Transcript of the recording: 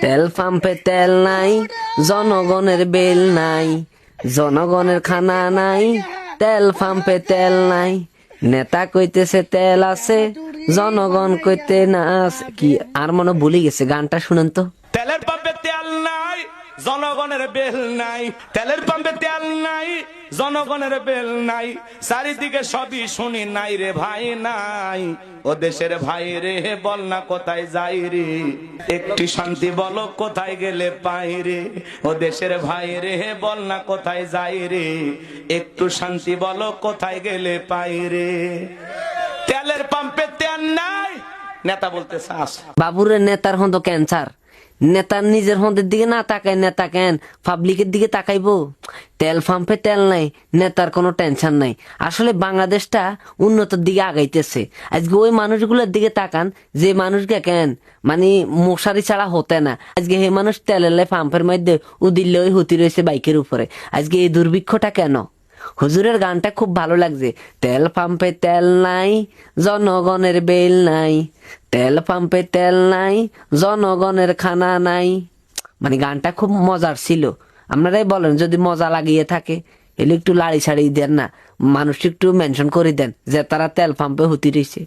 তেল পাম্পে তেল নাই, জনগণের বেল নাই, জনগণের খানা নাই, তেল পাম্পে তেল নাই। নেতা কইতেছে তেল আছে, জনগণ কইতে না আছে। কি আর মনে ভুলে গেছে, গানটা শুনেন তো। তেলের পাম্পে তেল নাই, জনগণের বেল নাই, তেলের পাম্পে তেল নাই, জনগণের বেল নাই, চারিদিকে সবই শুনি নাই রে ভাই নাই। ও দেশের ভাই রে বল না কোথায় যাই রে, একটু শান্তি বলো কোথায় গেলে পাই রে। ও দেশের ভাই রে বল না কোথায় যাই রে, একটু শান্তি বলো কোথায় গেলে পাই রে। তেলের পাম্পে তেল নাই, নেতা বলতেছে আছে। বাবুরের নেতার হন্দ ক্যান্সার, নেতার নিজের হন্দের দিকে না তাকায়, নেতা কেন পাবলিকের দিকে তাকাইবো? তেল পাম্পে তেল নাই, নেতার কোনো টেনশন নাই। আসলে বাংলাদেশটা উন্নতির দিকে আগাইতেছে। আজকে ওই মানুষগুলোর দিকে তাকান যে মানুষকে কেন মানে মশারি ছাড়া হতে না, আজকে এই মানুষ তেলের পাম্পের মধ্যে উদিল্লে ওই হতি রয়েছে বাইকের উপরে। আজকে এই দুর্ভিক্ষটা কেন? হুজুরের গানটা খুব ভালো লাগছে, তেল পাম্পে তেল নাই, জনগণের বেল নাই, তেল পাম্পে তেল নাই, জনগণের খানা নাই। মানে গানটা খুব মজার ছিল। আপনারাই বলেন যদি মজা লাগিয়ে থাকে, এলে একটু লাড়ি ছাড়ি দেন না, মানুষ একটু মেনশন করে দেন যে তারা তেল পাম্পে হতি রয়েছে।